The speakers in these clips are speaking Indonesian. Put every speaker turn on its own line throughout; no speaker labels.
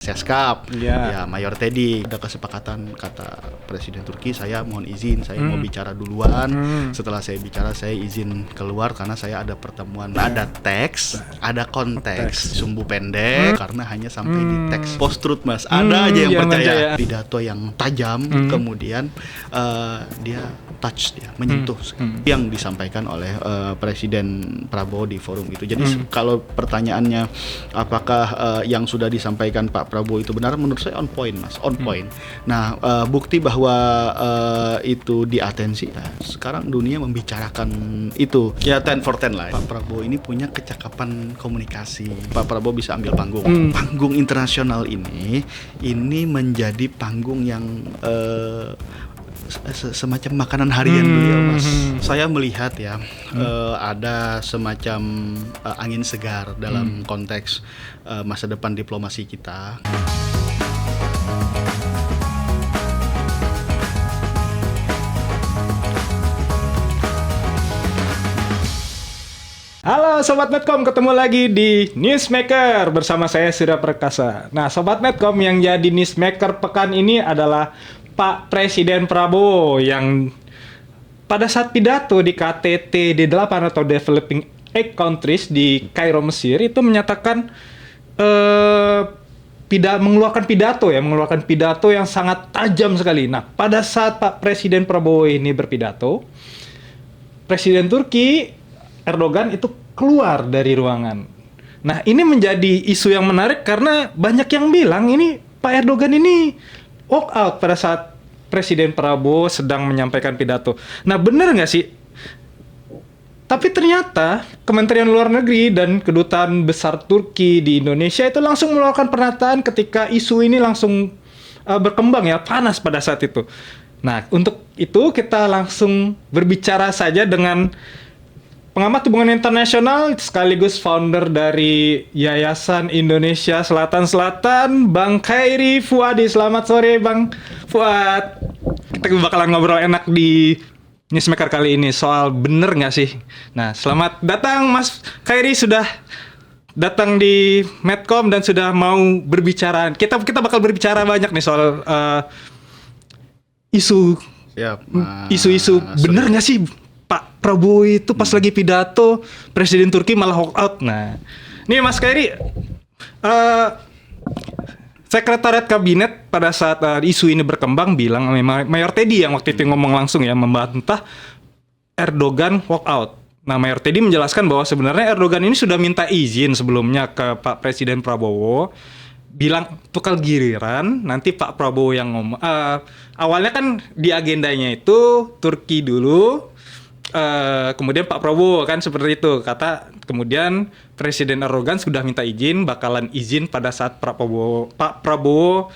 Seskap, ya Mayor Teddy. Ada kesepakatan kata Presiden Turki, saya mohon izin, saya mau bicara duluan. Setelah saya bicara, saya izin keluar karena saya ada pertemuan. Ada teks, ada konteks, sumbu pendek karena hanya sampai di teks. Post truth Mas, ada aja yang percaya. Pidato yang tajam, kemudian dia touch, dia menyentuh yang disampaikan oleh Presiden Prabowo di forum itu. Jadi kalau pertanyaannya apakah yang sudah disampaikan Pak Prabowo itu benar, menurut saya on point Mas, on point. Nah, bukti bahwa itu diatensi. Nah, sekarang dunia membicarakan itu. Ya 10 for 10 lah. Pak Prabowo ini punya kecakapan komunikasi. Pak Prabowo bisa ambil panggung. Panggung internasional ini menjadi panggung yang semacam makanan harian beliau Mas. Saya melihat ya ada semacam angin segar dalam konteks masa depan diplomasi kita.
Halo Sobat Medcom, ketemu lagi di Newsmaker bersama saya Surya Perkasa. Nah Sobat Medcom, yang jadi Newsmaker pekan ini adalah Pak Presiden Prabowo yang pada saat pidato di KTT D8 atau Developing Eight Countries di Kairo, Mesir itu menyatakan mengeluarkan pidato yang sangat tajam sekali. Nah, pada saat Pak Presiden Prabowo ini berpidato, Presiden Turki Erdogan itu keluar dari ruangan. Nah, ini menjadi isu yang menarik karena banyak yang bilang ini Pak Erdogan ini walk out pada saat Presiden Prabowo sedang menyampaikan pidato. Nah, benar nggak sih? Tapi ternyata Kementerian Luar Negeri dan Kedutaan Besar Turki di Indonesia itu langsung mengeluarkan pernyataan ketika isu ini langsung berkembang ya, panas pada saat itu. Nah, untuk itu kita langsung berbicara saja dengan pengamat hubungan internasional sekaligus founder dari Yayasan Indonesia Selatan-Selatan, Bang Khairi Fuadi. Selamat sore Bang Fuad. Kita bakalan ngobrol enak di Newsmaker kali ini soal bener nggak sih. Nah, selamat datang Mas Khairi, sudah datang di Medcom dan sudah mau berbicara. Kita bakal berbicara banyak nih soal isu-isu bener nggak sih Pak Prabowo itu pas lagi pidato Presiden Turki malah walk out. Nah, ini Mas Khairi, Sekretariat Kabinet pada saat isu ini berkembang bilang, Mayor Teddy yang waktu itu ngomong langsung ya, membantah Erdogan walk out. Nah, Mayor Teddy menjelaskan bahwa sebenarnya Erdogan ini sudah minta izin sebelumnya ke Pak Presiden Prabowo, bilang tukar giliran nanti Pak Prabowo yang ngomong. Awalnya kan di agendanya itu Turki dulu, kemudian Pak Prabowo kan seperti itu kata. Kemudian Presiden Erdogan sudah minta izin, bakalan izin pada saat Pak Prabowo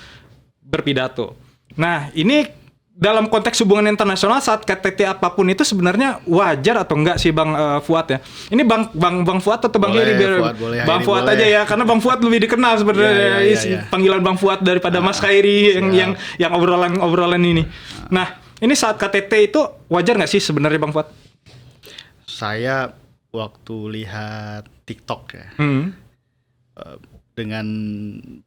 berpidato. Nah, ini dalam konteks hubungan internasional saat KTT apapun itu sebenarnya wajar atau enggak sih Bang Fuad ya? Ini Bang Fuad atau Bang Heri? Bang Fuad aja ya, karena Bang Fuad lebih dikenal sebenarnya. Panggilan Bang Fuad daripada Mas Khairi yang obrolan ini. Nah, ini saat KTT itu wajar nggak sih sebenarnya Bang Fuad?
Saya waktu lihat TikTok ya, dengan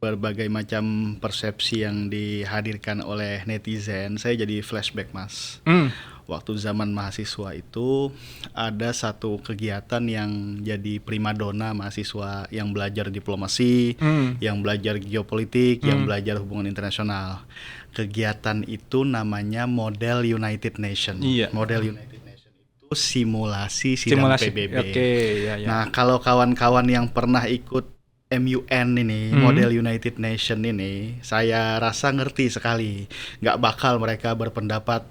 berbagai macam persepsi yang dihadirkan oleh netizen, saya jadi flashback Mas. Waktu zaman mahasiswa itu ada satu kegiatan yang jadi primadona mahasiswa yang belajar diplomasi, yang belajar geopolitik, yang belajar hubungan internasional. Kegiatan itu namanya Model United Nation. Model United simulasi sidang PBB. Nah, kalau kawan-kawan yang pernah ikut MUN ini, Model United Nation ini, saya rasa ngerti sekali. Nggak bakal mereka berpendapat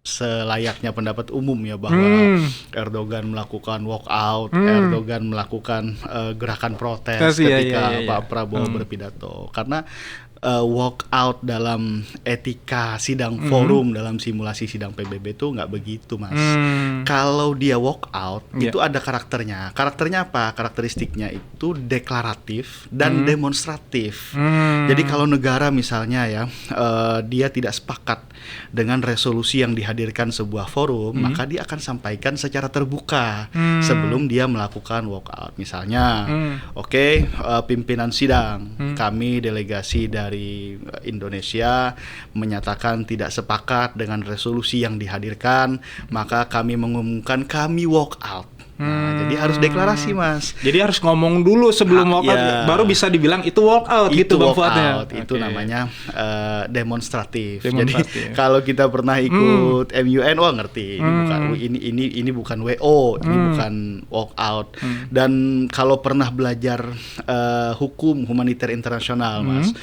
selayaknya pendapat umum ya, bahwa Erdogan melakukan walk out, Erdogan melakukan gerakan protes ketika Pak Prabowo berpidato. Karena walk out dalam etika sidang forum dalam simulasi sidang PBB itu nggak begitu, Mas. Kalau dia walk out itu ada karakternya. Karakternya apa? Karakteristiknya itu deklaratif dan demonstratif. Jadi kalau negara misalnya ya dia tidak sepakat dengan resolusi yang dihadirkan sebuah forum, maka dia akan sampaikan secara terbuka sebelum dia melakukan walk out. Misalnya, pimpinan sidang, kami delegasi dari Indonesia menyatakan tidak sepakat dengan resolusi yang dihadirkan, maka kami mengumumkan kami walk out. Nah, jadi harus deklarasi, Mas.
Jadi harus ngomong dulu sebelum walk out, baru bisa dibilang itu walk out gitu Bang Fuadnya.
Itu namanya demonstratif. Jadi kalau kita pernah ikut MUN, ngerti. Ini bukan WO, ini bukan walk out. Dan kalau pernah belajar hukum humaniter internasional, Mas,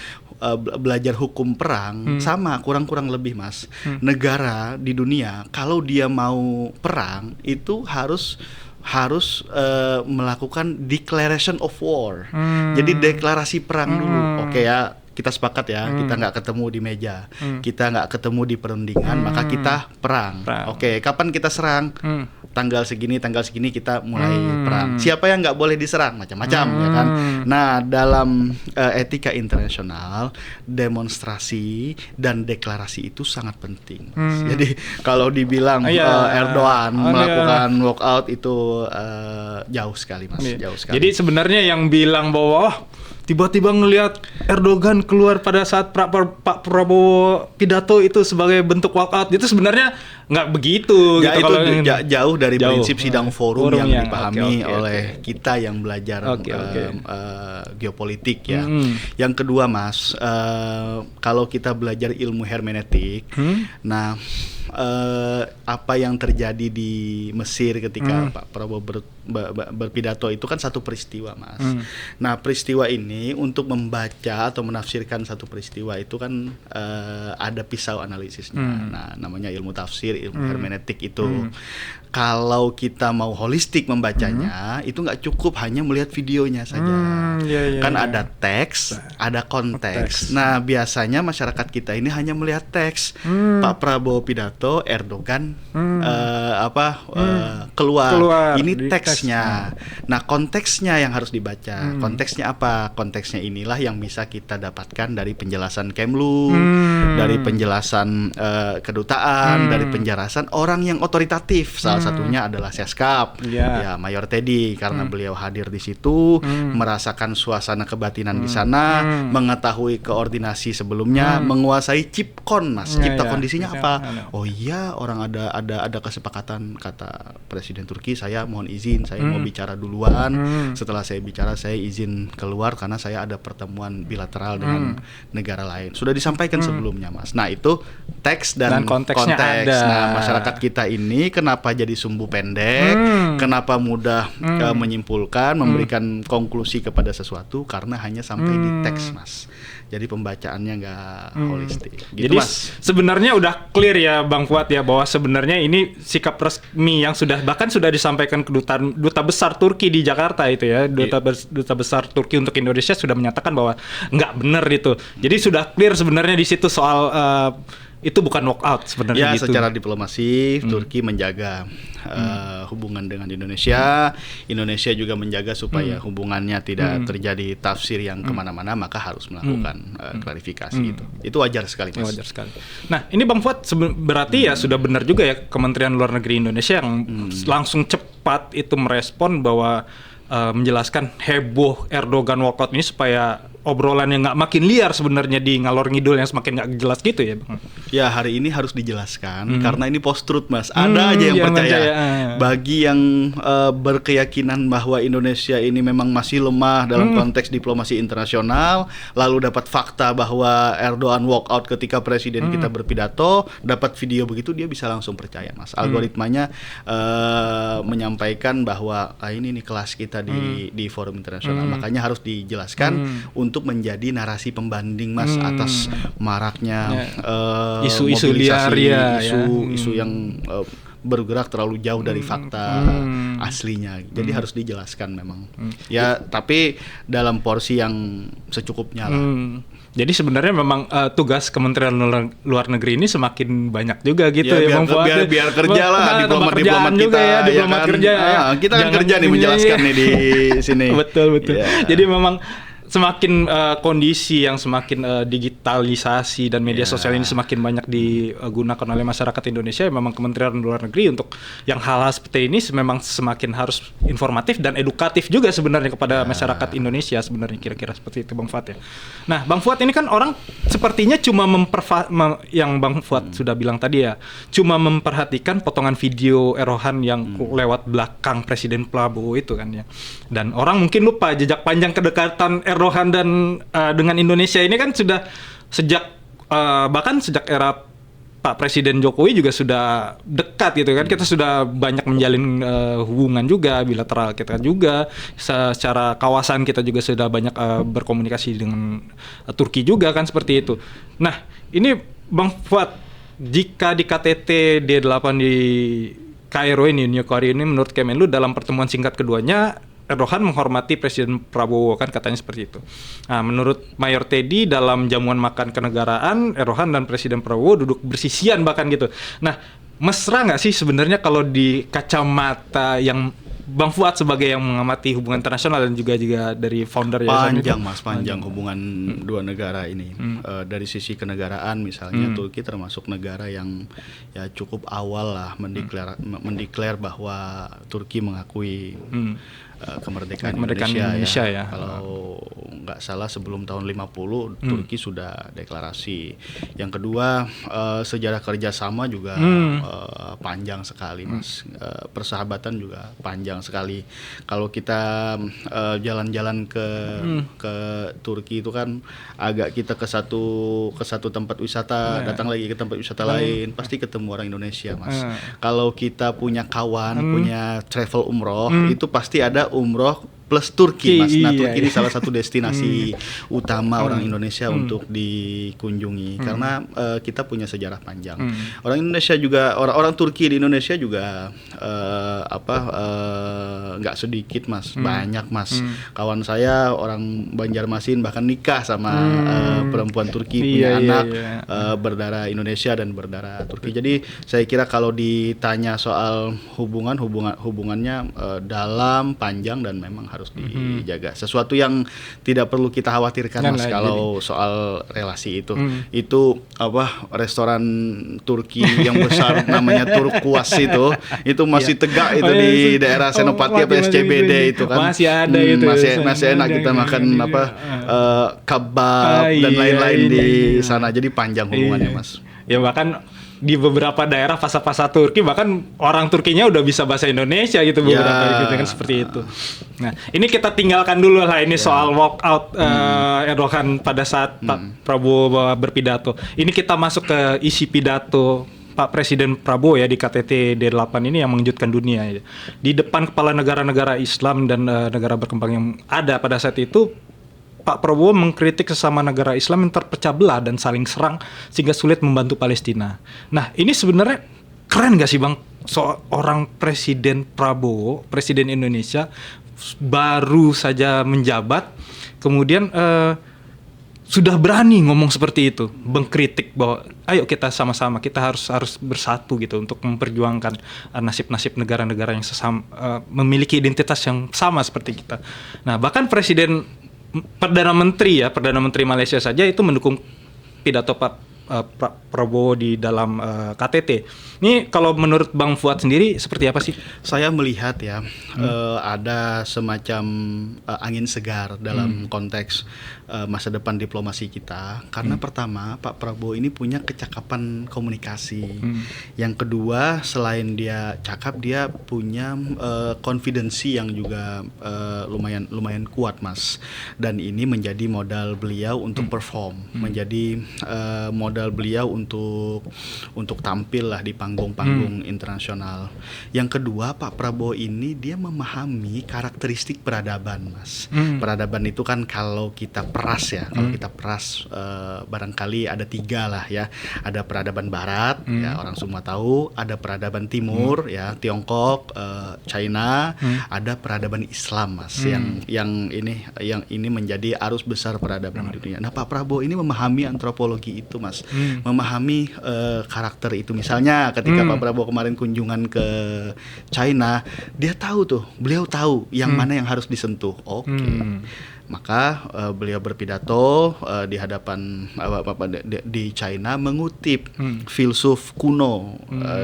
belajar hukum perang sama kurang lebih, Mas. Negara di dunia kalau dia mau perang itu harus melakukan declaration of war. Jadi deklarasi perang dulu. Oke ya, kita sepakat ya, kita nggak ketemu di meja, kita nggak ketemu di perundingan, maka kita perang. Oke, kapan kita serang? Tanggal segini kita mulai perang. Siapa yang nggak boleh diserang? Macam-macam ya kan. Nah, dalam etika internasional, demonstrasi dan deklarasi itu sangat penting. Jadi kalau dibilang Erdogan melakukan walkout itu jauh sekali, Mas. Jauh sekali.
Jadi sebenarnya yang bilang bahwa tiba-tiba ngelihat Erdogan keluar pada saat Pak Prabowo pidato itu sebagai bentuk walkout, itu sebenarnya nggak begitu.
Ya,
gitu,
itu jauh dari prinsip sidang forum yang dipahami oleh kita yang belajar geopolitik ya. Yang kedua, Mas, kalau kita belajar ilmu hermeneutik, nah apa yang terjadi di Mesir ketika Pak Prabowo berpidato itu kan satu peristiwa, Mas. Nah, peristiwa ini untuk membaca atau menafsirkan satu peristiwa itu kan ada pisau analisisnya. Nah, namanya ilmu tafsir, ilmu hermeneutik itu. Kalau kita mau holistik membacanya, itu nggak cukup hanya melihat videonya saja. Kan ada teks, ada konteks. Nah, biasanya masyarakat kita ini hanya melihat teks. Pak Prabowo pidato, Erdogan keluar. Ini teksnya. Nah, konteksnya yang harus dibaca. Konteksnya apa? Konteksnya inilah yang bisa kita dapatkan dari penjelasan Kemlu, dari penjelasan kedutaan, dari penjelasan orang yang otoritatif. Salah satunya adalah Seskap, ya Mayor Teddy, karena beliau hadir di situ, merasakan suasana kebatinan di sana, mengetahui koordinasi sebelumnya, menguasai chipkon, Mas. Cipta kondisinya apa? Oh iya, orang ada kesepakatan, kata Presiden Turki, saya mohon izin, saya mau bicara duluan. Setelah saya bicara, saya izin keluar karena saya ada pertemuan bilateral dengan negara lain. Sudah disampaikan sebelumnya, Mas. Nah, itu teks dan konteks. Nah, masyarakat kita ini kenapa jadi sumbu pendek, kenapa mudah menyimpulkan, memberikan konklusi kepada sesuatu karena hanya sampai di teks, Mas. Jadi pembacaannya nggak holistik. Gitu,
jadi
Mas.
Sebenarnya udah clear ya Bang Fuad ya, bahwa sebenarnya ini sikap resmi yang bahkan sudah disampaikan ke duta besar Turki di Jakarta itu ya, duta besar Turki untuk Indonesia sudah menyatakan bahwa nggak benar itu. Jadi sudah clear sebenarnya di situ soal itu bukan walkout sebenarnya.
Ya, gitu. Secara diplomasi Turki menjaga hubungan dengan Indonesia. Indonesia juga menjaga supaya hubungannya tidak terjadi tafsir yang kemana-mana, maka harus melakukan klarifikasi itu. Itu wajar sekali, Mas.
Wajar sekali. Nah, ini Bang Fuad berarti ya sudah benar juga ya Kementerian Luar Negeri Indonesia yang langsung cepat itu merespon bahwa menjelaskan heboh Erdogan walkout ini supaya obrolan yang nggak makin liar sebenarnya di ngalor ngidul yang semakin nggak jelas gitu ya, Bang.
Ya, hari ini harus dijelaskan karena ini post truth, Mas. Ada aja yang percaya. Bagi yang berkeyakinan bahwa Indonesia ini memang masih lemah dalam konteks diplomasi internasional, lalu dapat fakta bahwa Erdogan walk out ketika presiden kita berpidato, dapat video begitu, dia bisa langsung percaya, Mas. Algoritmanya menyampaikan bahwa ini nih kelas kita di forum internasional. Makanya harus dijelaskan untuk menjadi narasi pembanding, Mas, atas maraknya
isu-isu liar
isu yang bergerak terlalu jauh dari fakta aslinya. Jadi harus dijelaskan memang. Ya, tapi dalam porsi yang secukupnya lah.
Jadi sebenarnya memang tugas Kementerian Luar Negeri ini semakin banyak juga gitu
Ya,
ya, Bang Fuad.
biar kerja lah diplomat-diplomat kita
juga ya, diplomat
kan?
kerja. Ya.
Kita kan kerja nih menjelaskan nih di sini.
Betul.
Ya.
Jadi memang semakin kondisi yang semakin digitalisasi dan media sosial ini semakin banyak digunakan oleh masyarakat Indonesia, memang Kementerian Luar Negeri untuk yang hal-hal seperti ini memang semakin harus informatif dan edukatif juga sebenarnya kepada masyarakat Indonesia sebenarnya, kira-kira seperti itu Bang Fuad ya. Nah Bang Fuad ini kan orang sepertinya cuma yang Bang Fuad sudah bilang tadi ya, cuma memperhatikan potongan video Erdogan yang lewat belakang Presiden Prabowo itu kan ya. Dan orang mungkin lupa jejak panjang kedekatan Erdogan dan dengan Indonesia ini kan sudah bahkan sejak era Pak Presiden Jokowi juga sudah dekat gitu kan. Kita sudah banyak menjalin hubungan juga bilateral, kita juga secara kawasan kita juga sudah banyak berkomunikasi dengan Turki juga kan, seperti itu. Nah ini Bang Fuad, jika di KTT D8 di Kairo ini, New Cairo ini, menurut Kemenlu dalam pertemuan singkat keduanya Erdogan menghormati Presiden Prabowo kan, katanya seperti itu. Nah, menurut Mayor Teddy dalam jamuan makan kenegaraan, Erdogan dan Presiden Prabowo duduk bersisian bahkan gitu. Nah, mesra nggak sih sebenarnya kalau di kacamata yang Bang Fuad sebagai yang mengamati hubungan internasional dan juga dari founder
panjang hubungan dua negara ini. Dari sisi kenegaraan misalnya Turki termasuk negara yang ya cukup awal lah mendeklar bahwa Turki mengakui kemerdekaan Indonesia ya. Kalau nggak salah sebelum tahun 50 Turki sudah deklarasi. Yang kedua sejarah kerjasama juga panjang sekali Mas. Persahabatan juga panjang sekali. Kalau kita jalan-jalan ke Turki itu kan agak kita ke satu tempat wisata, datang lagi ke tempat wisata lain, pasti ketemu orang Indonesia Mas. Kalau kita punya kawan, punya travel umroh, itu pasti ada umroh plus Turki Mas. Nah Turki ini salah satu destinasi utama orang Indonesia untuk dikunjungi karena kita punya sejarah panjang. Orang Indonesia juga, orang Turki di Indonesia juga nggak sedikit Mas, banyak Mas. Kawan saya orang Banjarmasin bahkan nikah sama perempuan Turki, punya anak berdarah Indonesia dan berdarah Turki. Jadi saya kira kalau ditanya soal hubungannya dalam, panjang, dan memang harus dijaga. Sesuatu yang tidak perlu kita khawatirkan Mas kalau soal relasi itu. Itu restoran Turki yang besar namanya Turkuaz itu masih tegak itu di daerah Senopati SCBD itu kan.
Masih ada itu.
Masih enak kita makan kebab dan lain-lain di sana. Jadi panjang hubungannya Mas.
Ya bahkan di beberapa daerah pasar-pasar Turki bahkan orang Turkinya udah bisa bahasa Indonesia gitu beberapa gitu kan, seperti itu. Nah, ini kita tinggalkan dulu lah ini soal walk out Erdogan pada saat Pak Prabowo berpidato. Ini kita masuk ke isi pidato Pak Presiden Prabowo ya di KTT D8 ini yang mengejutkan dunia ya. Di depan kepala negara-negara Islam dan negara berkembang yang ada pada saat itu, Pak Prabowo mengkritik sesama negara Islam yang terpecah belah dan saling serang sehingga sulit membantu Palestina. Nah, ini sebenarnya keren gak sih Bang? Seorang Presiden Prabowo, Presiden Indonesia, baru saja menjabat, kemudian sudah berani ngomong seperti itu, mengkritik bahwa ayo kita sama-sama, kita harus bersatu gitu untuk memperjuangkan nasib-nasib negara-negara yang memiliki identitas yang sama seperti kita. Nah, bahkan Perdana Menteri Malaysia saja itu mendukung pidato Pak Prabowo di dalam KTT. Ini kalau menurut Bang Fuad sendiri seperti apa sih?
Saya melihat ya ada semacam angin segar dalam konteks masa depan diplomasi kita. Karena pertama Pak Prabowo ini punya kecakapan komunikasi. Yang kedua selain dia cakap, dia punya konfidensi yang juga lumayan kuat Mas. Dan ini menjadi modal beliau untuk perform, menjadi modal modal beliau untuk tampil lah di panggung-panggung internasional. Yang kedua, Pak Prabowo ini dia memahami karakteristik peradaban, Mas. Peradaban itu kan kalau kita peras ya, barangkali ada 3 lah ya. Ada peradaban Barat, ya orang semua tahu. Ada peradaban Timur, ya Tiongkok, China. Ada peradaban Islam, Mas. Yang ini menjadi arus besar peradaban di dunia. Nah, Pak Prabowo ini memahami antropologi itu, Mas. Memahami karakter itu. Misalnya ketika Pak Prabowo kemarin kunjungan ke China, beliau tahu yang mana yang harus disentuh. Maka beliau berpidato di hadapan di China, mengutip filsuf kuno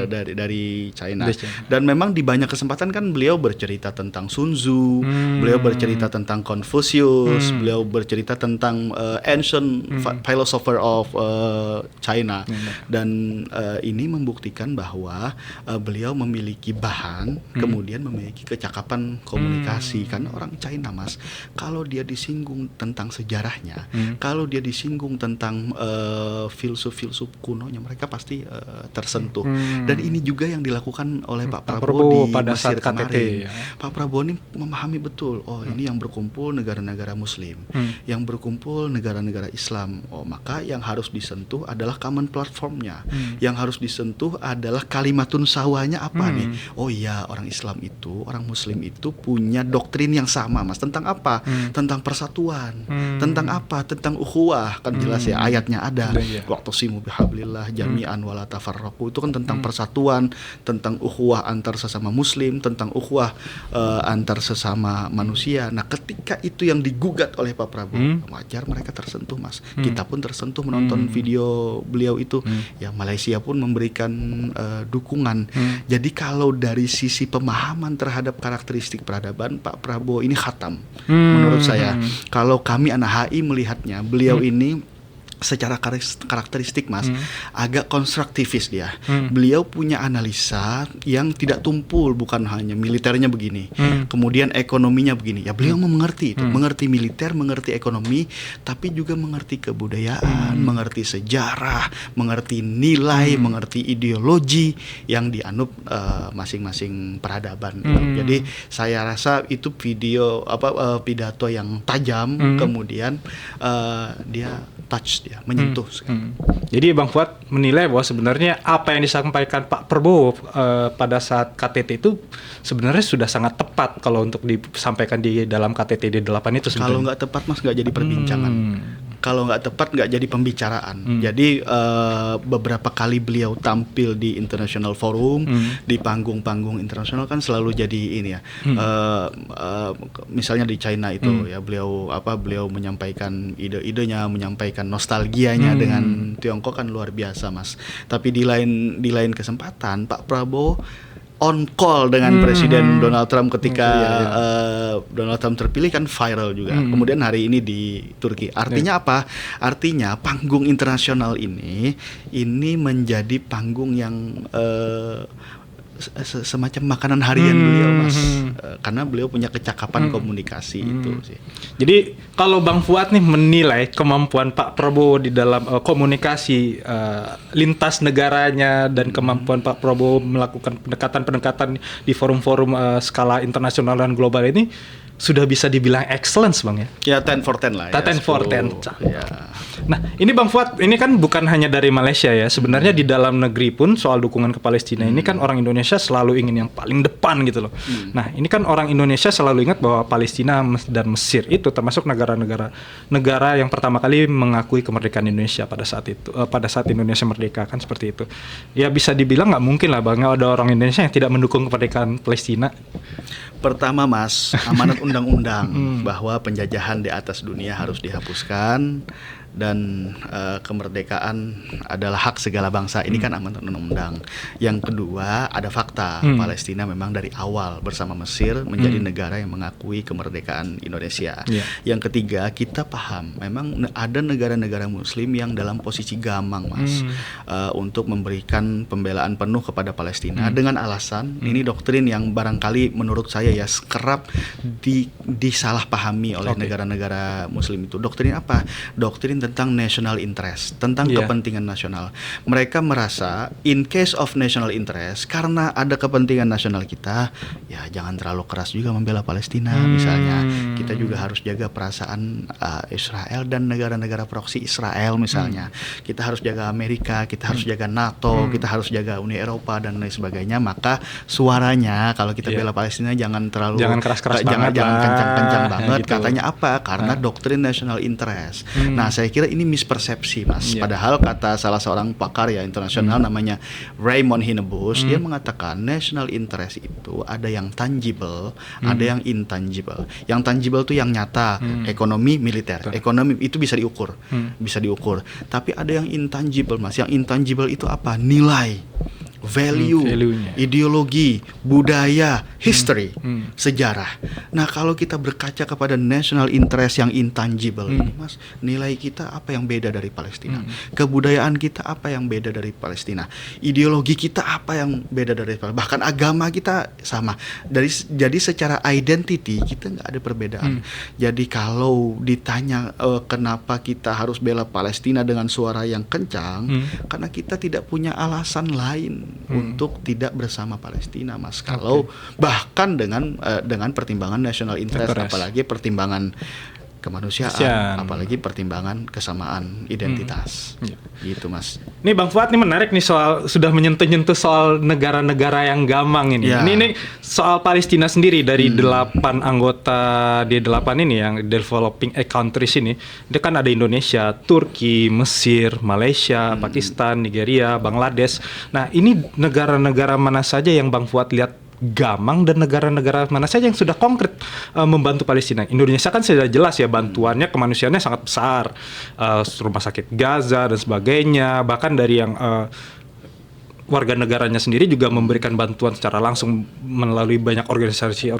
dari China. Dan memang di banyak kesempatan kan beliau bercerita tentang Sun Tzu, beliau bercerita tentang Confucius, beliau bercerita tentang ancient philosopher of China. Dan ini membuktikan bahwa beliau memiliki bahan, kemudian memiliki kecakapan komunikasi. Karena orang China, Mas, kalau dia disinggung tentang sejarahnya, kalau dia disinggung tentang filsuf kunonya, mereka pasti tersentuh. Dan ini juga yang dilakukan oleh Pak Prabowo di
pada
Mesir
saat KTT,
kemarin.
ya.
Pak Prabowo ini memahami betul, ini yang berkumpul negara-negara Muslim, yang berkumpul negara-negara Islam. Maka yang harus disentuh adalah common platformnya, yang harus disentuh adalah kalimatun sawanya apa nih? Oh iya, orang Islam itu, orang Muslim itu punya doktrin yang sama, Mas. Tentang apa? Tentang persatuan. Tentang apa? Tentang ukhuwah. Kan jelas ya, ayatnya ada. Waqtasimu bihablillah jami'an wala tafarraqu. Itu kan tentang persatuan, tentang ukhuwah antar sesama Muslim, tentang ukhuwah antar sesama manusia. Nah, ketika itu yang digugat oleh Pak Prabowo, wajar mereka tersentuh, Mas. Kita pun tersentuh menonton video beliau itu. Ya, Malaysia pun memberikan dukungan. Jadi kalau dari sisi pemahaman terhadap karakteristik peradaban, Pak Prabowo ini khatam menurut saya. Kalau kami anak HI melihatnya, beliau ini secara karakteristik, Mas, agak konstruktivis dia. Beliau punya analisa yang tidak tumpul, bukan hanya militernya begini, kemudian ekonominya begini. Ya, beliau mengerti itu, mengerti militer, mengerti ekonomi, tapi juga mengerti kebudayaan, mengerti sejarah, mengerti nilai, mengerti ideologi yang dianut masing-masing peradaban. Jadi saya rasa itu pidato yang tajam, kemudian dia touch, dia menyentuh sekali.
Jadi Bang Fuad menilai bahwa sebenarnya apa yang disampaikan Pak Prabowo pada saat KTT itu sebenarnya sudah sangat tepat kalau untuk disampaikan di dalam KTT D8 itu sebenarnya.
Kalau nggak tepat, Mas, nggak jadi perbincangan. Kalau nggak tepat, nggak jadi pembicaraan. Jadi beberapa kali beliau tampil di international forum, di panggung-panggung internasional kan selalu jadi ini ya. Misalnya di China itu ya, beliau menyampaikan ide-idenya, menyampaikan nostalgianya dengan Tiongkok kan luar biasa, Mas. Tapi di lain kesempatan Pak Prabowo on call dengan Presiden Donald Trump ketika Donald Trump terpilih kan viral juga. Kemudian hari ini di Turki. Artinya apa? Artinya panggung internasional ini menjadi panggung yang semacam makanan harian beliau, Mas. Karena beliau punya kecakapan komunikasi itu sih. Jadi
kalau Bang Fuad nih menilai kemampuan Pak Prabowo di dalam komunikasi lintas negaranya dan kemampuan Pak Prabowo melakukan pendekatan-pendekatan di forum-forum skala internasional dan global ini sudah bisa dibilang excellence, Bang ya?
Ya 10 for 10 lah ya.
10 for 10.
Ya.
Nah, ini Bang Fuad, ini kan bukan hanya dari Malaysia ya. Sebenarnya di dalam negeri pun soal dukungan ke Palestina ini kan orang Indonesia selalu ingin yang paling depan gitu loh. Nah, ini kan orang Indonesia selalu ingat bahwa Palestina dan Mesir itu termasuk negara yang pertama kali mengakui kemerdekaan Indonesia pada saat itu. Pada saat Indonesia merdeka kan seperti itu. Ya bisa dibilang nggak mungkin lah Bang, ada orang Indonesia yang tidak mendukung kemerdekaan Palestina.
Pertama, Mas, amanat undang-undang bahwa penjajahan di atas dunia harus dihapuskan dan kemerdekaan adalah hak segala bangsa. Ini kan amanat undang-undang. Yang kedua, ada fakta. Palestina memang dari awal bersama Mesir menjadi negara yang mengakui kemerdekaan Indonesia. Yang ketiga, kita paham memang ada negara-negara Muslim yang dalam posisi gamang, Mas, untuk memberikan pembelaan penuh kepada Palestina dengan alasan ini doktrin yang barangkali menurut saya ya kerap disalahpahami oleh negara-negara Muslim itu. Doktrin apa? Doktrin tentang national interest, tentang
Iya.
kepentingan nasional. Mereka merasa in case of national interest, karena ada kepentingan nasional kita, ya jangan terlalu keras juga membela Palestina misalnya. Kita juga harus jaga perasaan Israel dan negara-negara proksi Israel misalnya. Kita harus jaga Amerika, kita harus jaga NATO, kita harus jaga Uni Eropa dan lain sebagainya. Maka suaranya kalau kita bela Palestina jangan terlalu
keras-keras
jangan
banget lah.
kencang-kencang banget.
Gitu.
Katanya apa? Karena doktrin national interest. Nah, saya kira ini mispersepsi, Mas.
Iya.
Padahal kata salah seorang pakar ya internasional namanya Raymond Hinebus, dia mengatakan national interest itu ada yang tangible, ada yang intangible. Yang tangible itu yang nyata, ekonomi, militer. Ekonomi itu bisa diukur. Bisa diukur. Tapi ada yang intangible, Mas. Yang intangible itu apa? Nilai, value-nya, ideologi, budaya, history, sejarah. Nah, kalau kita berkaca kepada national interest yang intangible ini, Mas, nilai kita apa yang beda dari Palestina? Kebudayaan kita apa yang beda dari Palestina? Ideologi kita apa yang beda dari Palestina? Bahkan agama kita sama. Jadi secara identity kita nggak ada perbedaan. Jadi kalau ditanya kenapa kita harus bela Palestina dengan suara yang kencang, karena kita tidak punya alasan lain untuk tidak bersama Palestina, Mas. Kalau bahkan dengan pertimbangan national interest, apalagi pertimbangan kemanusiaan, apalagi pertimbangan kesamaan identitas. Gitu, Mas.
Ini Bang Fuad, ini menarik nih soal sudah menyentuh-nyentuh soal negara-negara yang gamang ini. Ini soal Palestina sendiri dari 8 anggota D8 ini yang developing countries ini. Dia kan ada Indonesia, Turki, Mesir, Malaysia, Pakistan, Nigeria, Bangladesh. Nah, ini negara-negara mana saja yang Bang Fuad lihat gamang dan negara-negara mana saja yang sudah konkret membantu Palestina? Indonesia kan sudah jelas ya bantuannya kemanusiaannya sangat besar, rumah sakit Gaza dan sebagainya, bahkan dari yang warga negaranya sendiri juga memberikan bantuan secara langsung melalui banyak organisasi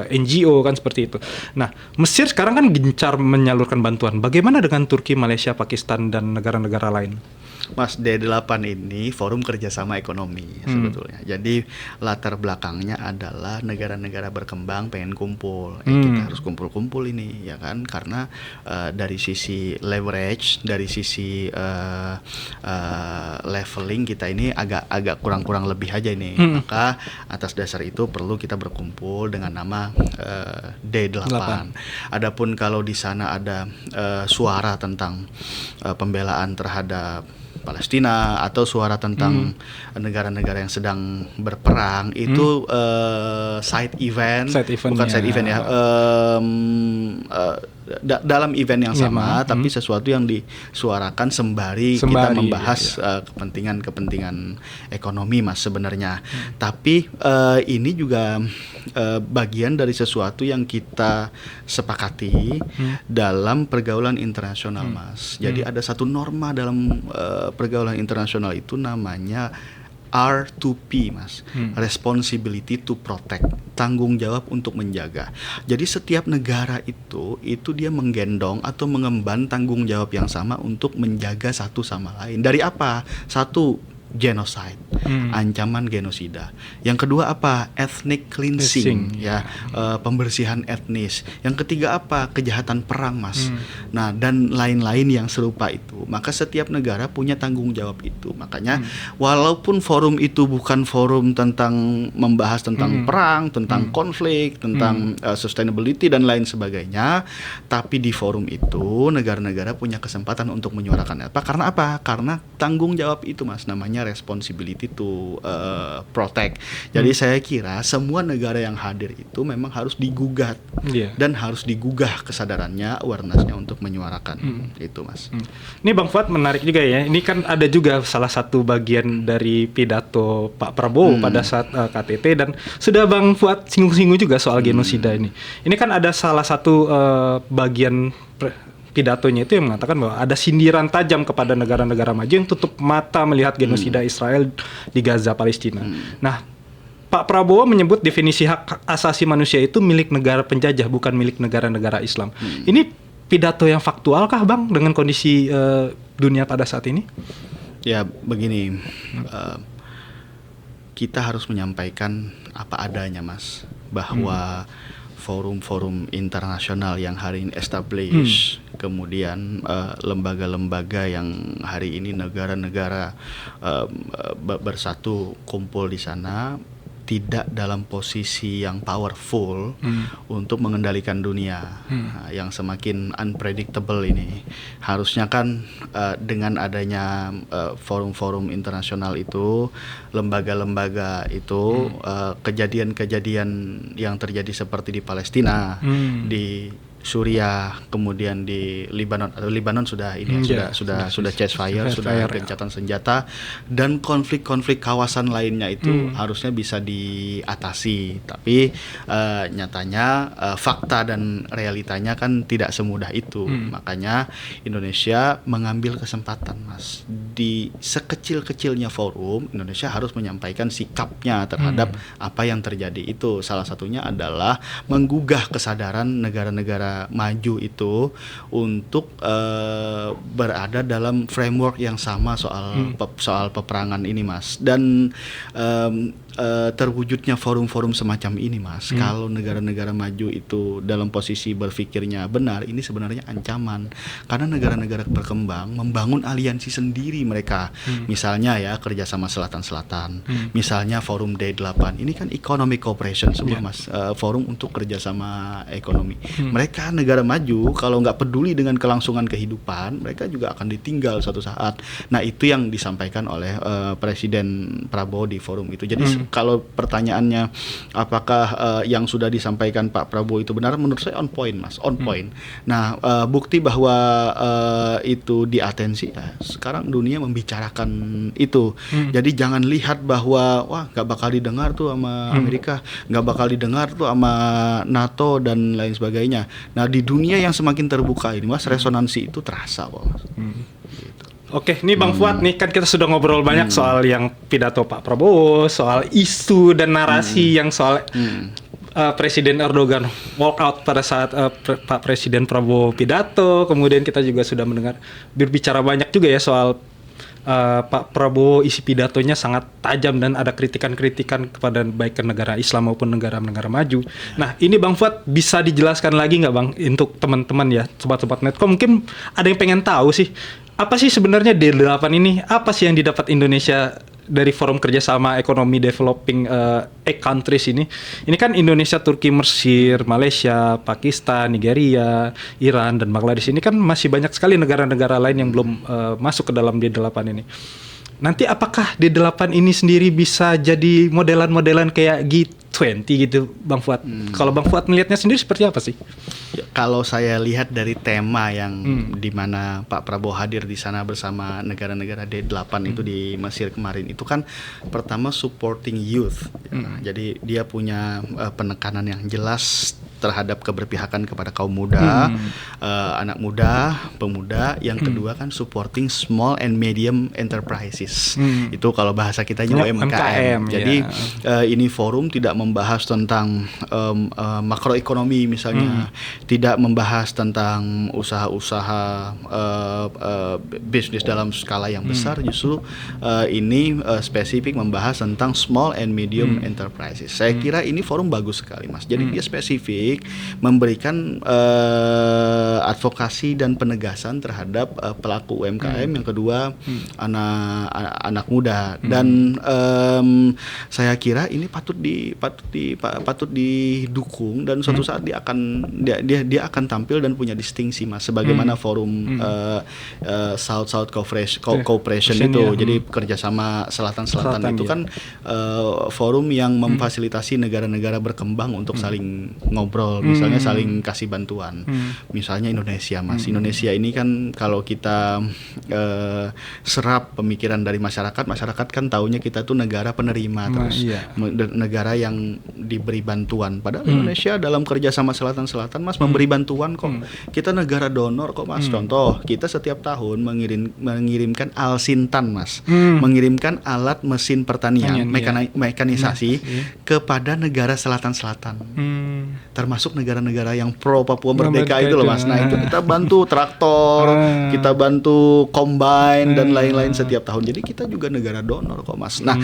NGO kan seperti itu. Nah, Mesir sekarang kan gencar menyalurkan bantuan. Bagaimana dengan Turki, Malaysia, Pakistan dan negara-negara lain?
Mas, D8 ini forum kerjasama ekonomi sebetulnya. Jadi latar belakangnya adalah negara-negara berkembang pengen kumpul. Kita harus kumpul-kumpul ini, ya kan? Karena dari sisi leverage, dari sisi leveling kita ini agak kurang-kurang lebih aja ini. Maka atas dasar itu perlu kita berkumpul dengan nama D8. Adapun kalau di sana ada suara tentang pembelaan terhadap Palestina atau suara tentang negara-negara yang sedang berperang, itu side event, bukan side event ya, dalam event yang sama, tapi sesuatu yang disuarakan sembari kita membahas kepentingan ekonomi, Mas, sebenarnya. Tapi ini juga bagian dari sesuatu yang kita sepakati dalam pergaulan internasional, Mas. Jadi ada satu norma dalam pergaulan internasional itu namanya R2P, Mas. Responsibility to protect, tanggung jawab untuk menjaga. Jadi setiap negara itu dia menggendong atau mengemban tanggung jawab yang sama untuk menjaga satu sama lain. Dari apa? Satu, genocide, ancaman genosida. Yang kedua apa? Ethnic cleansing, ya, pembersihan etnis. Yang ketiga apa? Kejahatan perang, Mas. Nah, dan lain-lain yang serupa itu. Maka setiap negara punya tanggung jawab itu. Makanya walaupun forum itu bukan forum tentang membahas tentang perang, tentang konflik, tentang sustainability dan lain sebagainya, tapi di forum itu negara-negara punya kesempatan untuk menyuarakan apa? Karena apa? Karena tanggung jawab itu, Mas, namanya responsibility to protect. Jadi saya kira semua negara yang hadir itu memang harus digugat dan harus digugah kesadarannya, awareness-nya untuk menyuarakan itu, Mas.
Ini Bang Fuad menarik juga ya. Ini kan ada juga salah satu bagian dari pidato Pak Prabowo pada saat KTT, dan sudah Bang Fuad singgung-singgung juga soal genosida ini. Ini kan ada salah satu bagian pidatonya itu yang mengatakan bahwa ada sindiran tajam kepada negara-negara maju yang tutup mata melihat genosida Israel di Gaza, Palestina. Nah, Pak Prabowo menyebut definisi hak asasi manusia itu milik negara penjajah, bukan milik negara-negara Islam. Ini pidato yang faktualkah, Bang, dengan kondisi dunia pada saat ini?
Ya, begini, kita harus menyampaikan apa adanya, Mas, bahwa forum-forum internasional yang hari ini established, kemudian lembaga-lembaga yang hari ini negara-negara bersatu kumpul di sana, tidak dalam posisi yang powerful untuk mengendalikan dunia yang semakin unpredictable ini. Harusnya kan dengan adanya forum-forum internasional itu, lembaga-lembaga itu, kejadian-kejadian yang terjadi seperti di Palestina, di Suriah, kemudian di Lebanon, atau Lebanon sudah ini sudah ceasefire, sudah gencatan senjata, dan konflik-konflik kawasan lainnya itu harusnya bisa diatasi. Tapi nyatanya fakta dan realitanya kan tidak semudah itu. Makanya Indonesia mengambil kesempatan, Mas. Di sekecil-kecilnya forum, Indonesia harus menyampaikan sikapnya terhadap apa yang terjadi itu. Salah satunya adalah menggugah kesadaran negara-negara maju itu untuk berada dalam framework yang sama soal peperangan ini, Mas. Dan terwujudnya forum-forum semacam ini, Mas, kalau negara-negara maju itu dalam posisi berpikirnya benar, ini sebenarnya ancaman. Karena negara-negara berkembang membangun aliansi sendiri mereka. Misalnya ya, kerjasama selatan-selatan, misalnya forum D8, ini kan economic cooperation semua, Mas, forum untuk kerjasama ekonomi. Mereka negara maju kalau nggak peduli dengan kelangsungan kehidupan, mereka juga akan ditinggal suatu saat. Nah, itu yang disampaikan oleh Presiden Prabowo di forum itu. Jadi kalau pertanyaannya apakah yang sudah disampaikan Pak Prabowo itu benar, menurut saya on point, Mas, on point. Nah, bukti bahwa itu diatensi, sekarang dunia membicarakan itu. Jadi jangan lihat bahwa wah nggak bakal didengar tuh sama Amerika, nggak bakal didengar tuh sama NATO dan lain sebagainya. Nah, di dunia yang semakin terbuka ini, Mas, resonansi itu terasa kok, Mas.
Oke, nih Bang Fuad nih, kan kita sudah ngobrol banyak soal yang pidato Pak Prabowo, soal isu dan narasi yang soal Presiden Erdogan walk out pada saat Pak Presiden Prabowo pidato. Kemudian kita juga sudah mendengar berbicara banyak juga ya soal Pak Prabowo, isi pidatonya sangat tajam dan ada kritikan-kritikan kepada baik ke negara Islam maupun negara-negara maju. Nah, ini Bang Fuad bisa dijelaskan lagi nggak, Bang, untuk teman-teman ya, sobat-sobat Medco, mungkin ada yang pengen tahu sih, apa sih sebenarnya D8 ini? Apa sih yang didapat Indonesia dari Forum Kerjasama Ekonomi Developing Countries ini? Ini kan Indonesia, Turki, Mesir, Malaysia, Pakistan, Nigeria, Iran, dan Bangladesh. Ini kan masih banyak sekali negara-negara lain yang belum masuk ke dalam D8 ini. Nanti apakah D8 ini sendiri bisa jadi modelan-modelan kayak G20 gitu, Bang Fuad? Kalau Bang Fuad melihatnya sendiri seperti apa sih?
Ya, kalau saya lihat dari tema yang di mana Pak Prabowo hadir di sana bersama negara-negara D8 itu di Mesir kemarin, itu kan pertama supporting youth. Jadi dia punya penekanan yang jelas terhadap keberpihakan kepada kaum muda, anak muda, pemuda. Yang kedua kan supporting small and medium enterprises. Itu kalau bahasa kitanya UMKM. Jadi ini forum tidak membahas tentang makroekonomi misalnya, tidak membahas tentang usaha-usaha bisnis dalam skala yang besar. Justru ini spesifik membahas tentang small and medium enterprises. Saya kira ini forum bagus sekali, Mas. Jadi dia spesifik memberikan advokasi dan penegasan terhadap pelaku UMKM. Yang kedua anak muda. Dan saya kira ini patut didukung, dan suatu saat dia akan tampil dan punya distingsi, Mas, sebagaimana forum South Cooperation itu. Jadi kerjasama selatan itu kan forum yang memfasilitasi negara-negara berkembang untuk saling ngobrol, misalnya saling kasih bantuan. Misalnya Indonesia, Mas. Indonesia ini kan kalau kita serap pemikiran dari masyarakat kan taunya kita tuh negara penerima terus, negara yang diberi bantuan. Padahal Indonesia dalam kerjasama selatan-selatan, Mas, memberi bantuan kok. Kita negara donor kok, Mas. Contoh, kita setiap tahun mengirimkan Alsintan, Mas, mengirimkan alat mesin pertanian, mekanisasi kepada negara selatan-selatan. masuk negara-negara yang pro Papua Merdeka
Merdeka
itu loh
itu.
Mas. Nah itu kita bantu traktor, kita bantu combine dan lain-lain setiap tahun. Jadi kita juga negara donor kok Mas. Nah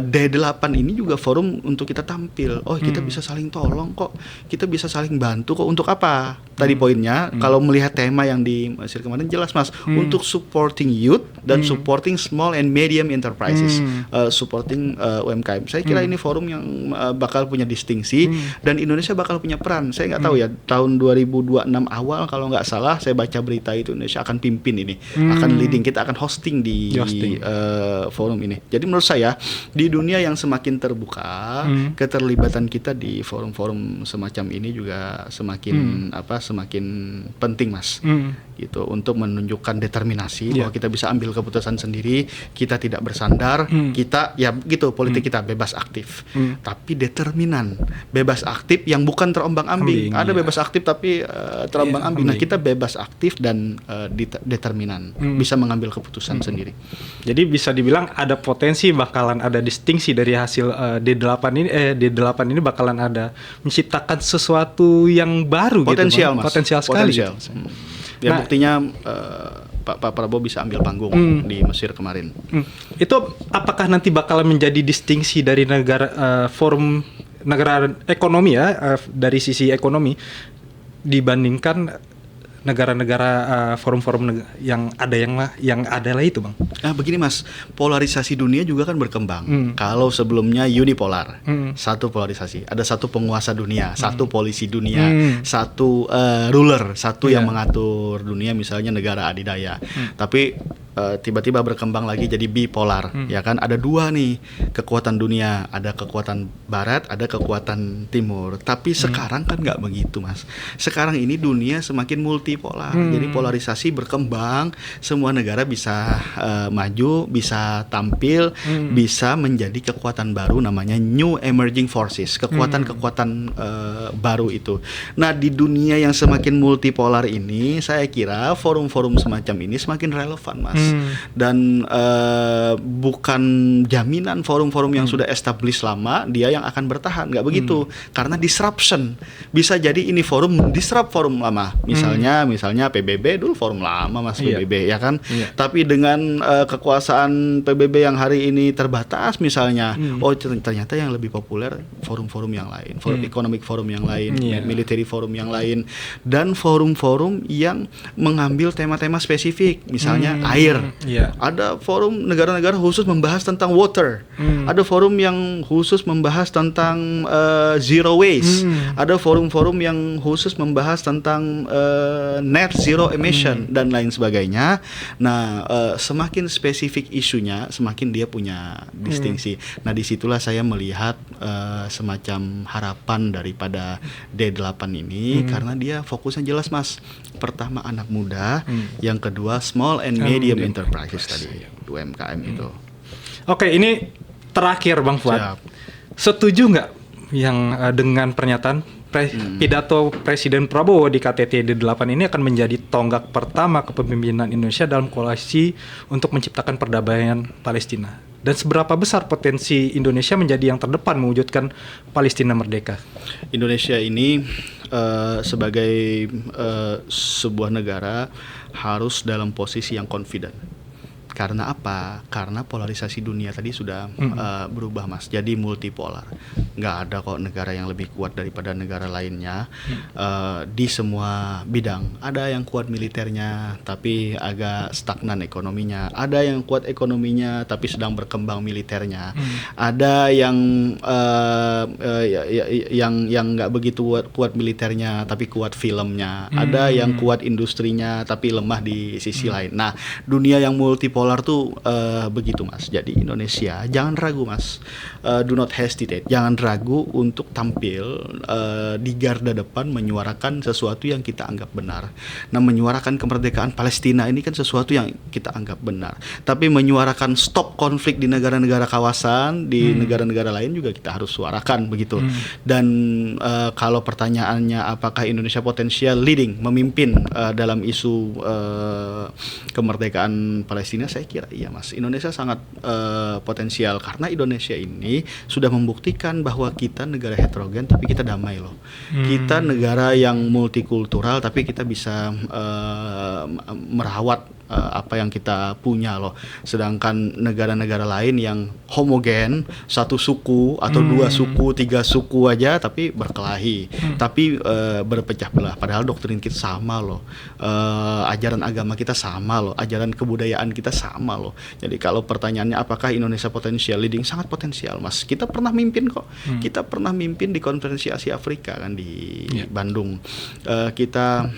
D8 ini juga forum untuk kita tampil. Oh kita bisa saling tolong kok, kita bisa saling bantu kok. Untuk apa? Tadi poinnya kalau melihat tema yang di Mesir kemarin jelas Mas, untuk supporting youth dan supporting small and medium enterprises, supporting UMKM. Saya kira ini forum yang bakal punya distingsi dan Indonesia bakal punya peran. Saya nggak tahu ya, tahun 2026 awal kalau nggak salah saya baca berita itu Indonesia akan pimpin ini, akan leading, kita akan hosting di forum ini. Jadi menurut saya di dunia yang semakin terbuka, keterlibatan kita di forum-forum semacam ini juga semakin semakin penting Mas. Gitu untuk menunjukkan determinasi bahwa kita bisa ambil keputusan sendiri, kita tidak bersandar, kita ya gitu politik kita bebas aktif, tapi determinan, bebas aktif yang bukan terombang-ambing. Ada bebas aktif tapi terombang-ambing. Nah kita bebas aktif dan determinan, bisa mengambil keputusan sendiri.
Jadi bisa dibilang ada potensi bakalan ada distingsi dari hasil D8 ini. D8 ini bakalan ada menciptakan sesuatu yang baru
potensial,
gitu,
Mas.
Potensial sekali.
Potensial. Ya buktinya Pak Prabowo bisa ambil panggung di Mesir kemarin.
Itu apakah nanti bakalan menjadi distingsi dari negara forum negara ekonomi ya, dari sisi ekonomi dibandingkan negara-negara forum-forum yang ada lah itu Bang?
Nah begini Mas, polarisasi dunia juga kan berkembang. Kalau sebelumnya unipolar, satu polarisasi, ada satu penguasa dunia, satu polisi dunia, satu ruler, satu yang mengatur dunia, misalnya negara adidaya. Tapi tiba-tiba berkembang lagi jadi bipolar, ya kan? Ada dua nih kekuatan dunia, ada kekuatan barat, ada kekuatan timur. Tapi sekarang kan nggak begitu Mas. Sekarang ini dunia semakin multipolar, jadi polarisasi berkembang, semua negara bisa maju, bisa tampil, bisa menjadi kekuatan baru namanya new emerging forces, kekuatan-kekuatan baru itu. Nah di dunia yang semakin multipolar ini, saya kira forum-forum semacam ini semakin relevan Mas. Dan bukan jaminan forum-forum yang sudah established lama dia yang akan bertahan, nggak begitu, karena disruption bisa jadi ini forum disrupt forum lama, misalnya PBB dulu forum lama Mas, PBB ya kan, tapi dengan kekuasaan PBB yang hari ini terbatas misalnya, oh ternyata yang lebih populer forum-forum yang lain, forum economic forum yang lain, military forum yang lain, dan forum-forum yang mengambil tema-tema spesifik, misalnya air. Ada forum negara-negara khusus membahas tentang water. Ada forum yang khusus membahas tentang zero waste. Ada forum-forum yang khusus membahas tentang net zero emission dan lain sebagainya. Nah, semakin spesifik isunya, semakin dia punya distingsi. Nah, disitulah saya melihat semacam harapan daripada D8 ini, karena dia fokusnya jelas Mas. Pertama anak muda, yang kedua small and medium enterprises tadi, UMKM itu.
Oke, ini terakhir Bang Fuad. Setuju nggak yang dengan pernyataan pidato Presiden Prabowo di KTT D8 ini akan menjadi tonggak pertama kepemimpinan Indonesia dalam koalisi untuk menciptakan perdamaian Palestina? Dan seberapa besar potensi Indonesia menjadi yang terdepan mewujudkan Palestina merdeka?
Indonesia ini sebagai sebuah negara harus dalam posisi yang confident. Karena apa? Karena polarisasi dunia tadi sudah berubah Mas, jadi multipolar. Nggak ada kok negara yang lebih kuat daripada negara lainnya di semua bidang. Ada yang kuat militernya tapi agak stagnan ekonominya. Ada yang kuat ekonominya tapi sedang berkembang militernya. Ada yang nggak begitu kuat militernya tapi kuat filmnya. Ada yang kuat industrinya tapi lemah di sisi lain. Nah, dunia yang multipolar tuh begitu Mas. Jadi Indonesia jangan ragu Mas, do not hesitate, jangan ragu untuk tampil di garda depan menyuarakan sesuatu yang kita anggap benar. Nah, menyuarakan kemerdekaan Palestina ini kan sesuatu yang kita anggap benar, tapi menyuarakan stop konflik di negara-negara kawasan, di negara-negara lain juga kita harus suarakan begitu. Dan kalau pertanyaannya apakah Indonesia potensial leading, memimpin dalam isu kemerdekaan Palestina, saya kira iya Mas, Indonesia sangat potensial karena Indonesia ini sudah membuktikan bahwa kita negara heterogen tapi kita damai loh. Kita negara yang multikultural tapi kita bisa merawat apa yang kita punya loh. Sedangkan negara-negara lain yang homogen, satu suku atau dua suku, tiga suku aja tapi berkelahi, tapi berpecah belah. Padahal doktrin kita sama loh, ajaran agama kita sama loh, ajaran kebudayaan kita sama loh. Jadi kalau pertanyaannya apakah Indonesia potensial leading, sangat potensial mas. Kita pernah mimpin kok, kita pernah mimpin di konferensi Asia Afrika kan di Bandung. Kita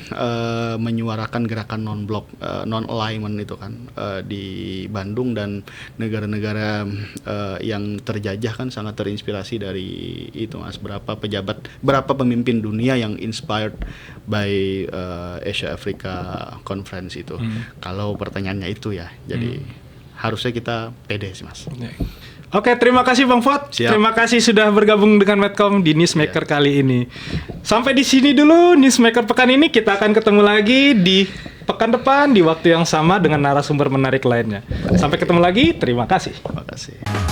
menyuarakan gerakan non-blok, non-alignment itu kan di Bandung, dan negara-negara yang terjajah kan sangat terinspirasi dari itu mas. Berapa pemimpin dunia yang inspired by Asia Africa Conference itu. Kalau pertanyaannya itu ya, jadi harusnya kita pede sih mas.
Oke, terima kasih Bang Fuad.
Siap.
Terima kasih sudah bergabung dengan Medcom di Newsmaker kali ini. Sampai di sini dulu Newsmaker pekan ini. Kita akan ketemu lagi di pekan depan di waktu yang sama dengan narasumber menarik lainnya. Sampai ketemu lagi. Terima kasih.
Terima kasih.